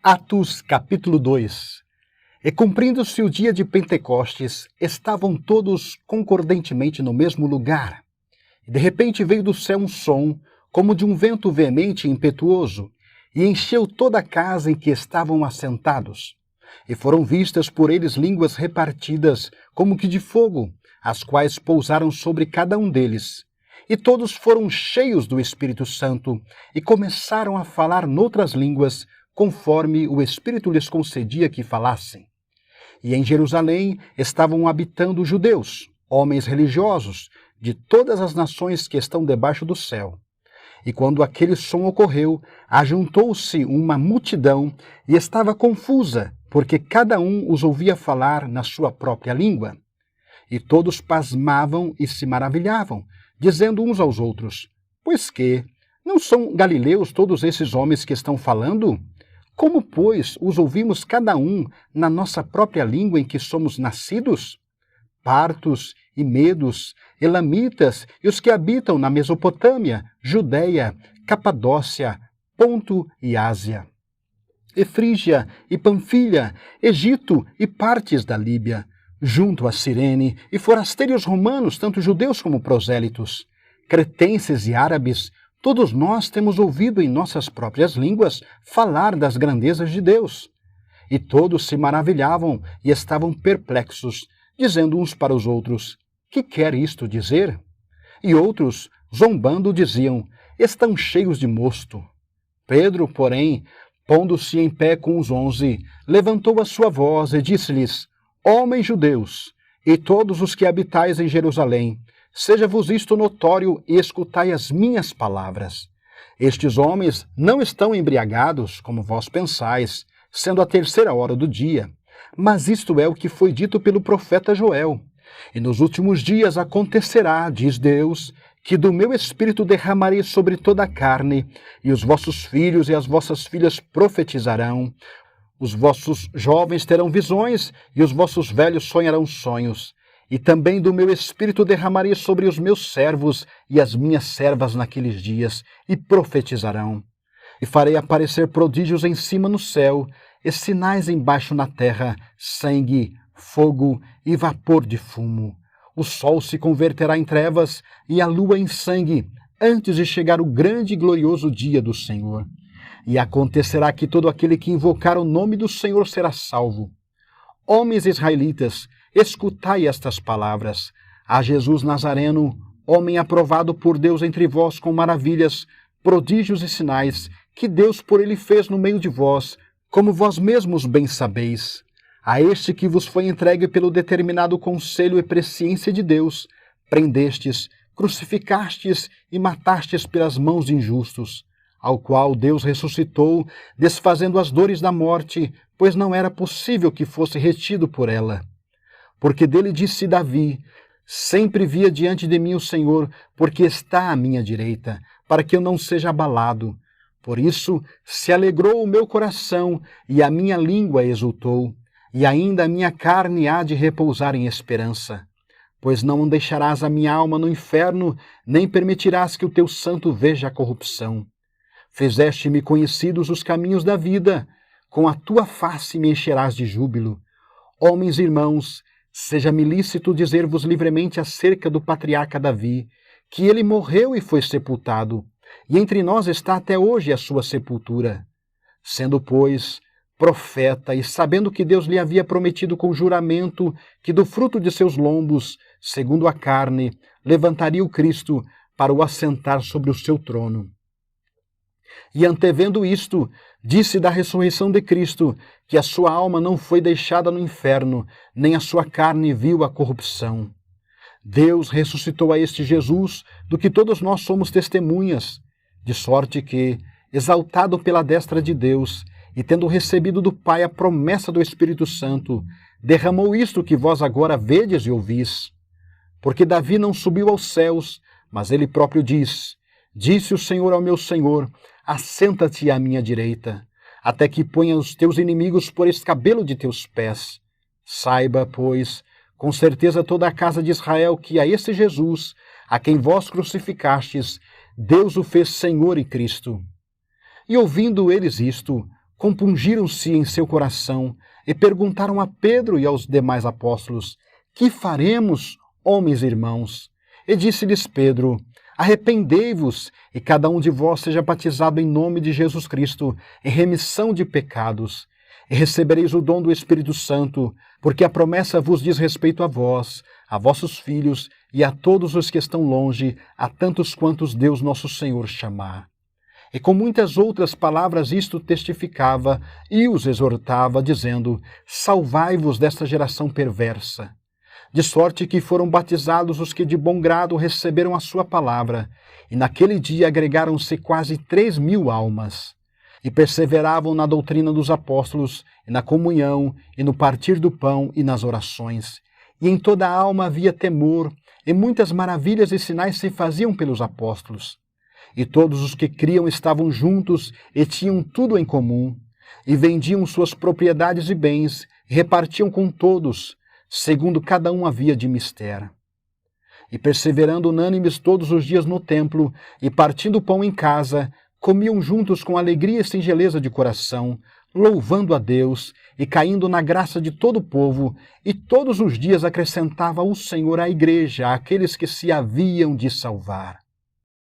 Atos capítulo 2. E cumprindo-se o dia de Pentecostes, estavam todos concordantemente no mesmo lugar. E de repente veio do céu um som, como de um vento veemente e impetuoso, e encheu toda a casa em que estavam assentados. E foram vistas por eles línguas repartidas, como que de fogo, as quais pousaram sobre cada um deles. E todos foram cheios do Espírito Santo, e começaram a falar noutras línguas, conforme o Espírito lhes concedia que falassem. E em Jerusalém estavam habitando judeus, homens religiosos, de todas as nações que estão debaixo do céu. E quando aquele som ocorreu, ajuntou-se uma multidão e estava confusa, porque cada um os ouvia falar na sua própria língua. E todos pasmavam e se maravilhavam, dizendo uns aos outros: Pois que, não são galileus todos esses homens que estão falando? Como, pois, os ouvimos cada um na nossa própria língua em que somos nascidos? Partos e medos, elamitas e os que habitam na Mesopotâmia, Judeia, Capadócia, Ponto e Ásia, Efrígia e Panfilha, Egito e partes da Líbia, junto a Cirene, e forasteiros romanos, tanto judeus como prosélitos, cretenses e árabes, todos nós temos ouvido em nossas próprias línguas falar das grandezas de Deus. E todos se maravilhavam e estavam perplexos, dizendo uns para os outros: Que quer isto dizer? E outros, zombando, diziam: Estão cheios de mosto. Pedro, porém, pondo-se em pé com os 11, levantou a sua voz e disse-lhes: Homens judeus, e todos os que habitais em Jerusalém, seja-vos isto notório e escutai as minhas palavras. Estes homens não estão embriagados, como vós pensais, sendo a 3ª hora do dia, mas isto é o que foi dito pelo profeta Joel. E nos últimos dias acontecerá, diz Deus, que do meu espírito derramarei sobre toda a carne, e os vossos filhos e as vossas filhas profetizarão, os vossos jovens terão visões, e os vossos velhos sonharão sonhos. E também do meu espírito derramarei sobre os meus servos e as minhas servas naqueles dias, e profetizarão. E farei aparecer prodígios em cima no céu, e sinais embaixo na terra, sangue, fogo e vapor de fumo. O sol se converterá em trevas e a lua em sangue, antes de chegar o grande e glorioso dia do Senhor. E acontecerá que todo aquele que invocar o nome do Senhor será salvo. Homens israelitas, escutai estas palavras. A Jesus Nazareno, homem aprovado por Deus entre vós com maravilhas, prodígios e sinais, que Deus por ele fez no meio de vós, como vós mesmos bem sabeis. A este que vos foi entregue pelo determinado conselho e presciência de Deus, prendestes, crucificastes e matastes pelas mãos de injustos, ao qual Deus ressuscitou, desfazendo as dores da morte, pois não era possível que fosse retido por ela. Porque dele disse Davi: Sempre via diante de mim o Senhor, porque está à minha direita, para que eu não seja abalado. Por isso se alegrou o meu coração, e a minha língua exultou, e ainda a minha carne há de repousar em esperança. Pois não deixarás a minha alma no inferno, nem permitirás que o teu santo veja a corrupção. Fizeste-me conhecidos os caminhos da vida, com a tua face me encherás de júbilo. Homens e irmãos, seja-me lícito dizer-vos livremente acerca do patriarca Davi, que ele morreu e foi sepultado, e entre nós está até hoje a sua sepultura. Sendo, pois, profeta, e sabendo que Deus lhe havia prometido com juramento que do fruto de seus lombos, segundo a carne, levantaria o Cristo para o assentar sobre o seu trono. E antevendo isto, disse da ressurreição de Cristo, que a sua alma não foi deixada no inferno, nem a sua carne viu a corrupção. Deus ressuscitou a este Jesus, do que todos nós somos testemunhas, de sorte que, exaltado pela destra de Deus, e tendo recebido do Pai a promessa do Espírito Santo, derramou isto que vós agora vedes e ouvis. Porque Davi não subiu aos céus, mas ele próprio diz: Disse o Senhor ao meu Senhor: Assenta-te à minha direita, até que ponha os teus inimigos por escabelo de teus pés. Saiba, pois, com certeza toda a casa de Israel, que a esse Jesus, a quem vós crucificastes, Deus o fez Senhor e Cristo. E ouvindo eles isto, compungiram-se em seu coração e perguntaram a Pedro e aos demais apóstolos: que faremos, homens e irmãos? E disse-lhes Pedro: arrependei-vos e cada um de vós seja batizado em nome de Jesus Cristo em remissão de pecados, e recebereis o dom do Espírito Santo, porque a promessa vos diz respeito a vós, a vossos filhos e a todos os que estão longe, a tantos quantos Deus nosso Senhor chamar. E com muitas outras palavras isto testificava e os exortava, dizendo: salvai-vos desta geração perversa. De sorte que foram batizados os que de bom grado receberam a sua palavra, e naquele dia agregaram-se quase 3.000 almas. E perseveravam na doutrina dos apóstolos, e na comunhão, e no partir do pão, e nas orações. E em toda a alma havia temor, e muitas maravilhas e sinais se faziam pelos apóstolos. E todos os que criam estavam juntos, e tinham tudo em comum, e vendiam suas propriedades e bens, e repartiam com todos, segundo cada um havia de mister. E perseverando unânimes todos os dias no templo, e partindo o pão em casa, comiam juntos com alegria e singeleza de coração, louvando a Deus e caindo na graça de todo o povo, e todos os dias acrescentava o Senhor à igreja aqueles que se haviam de salvar.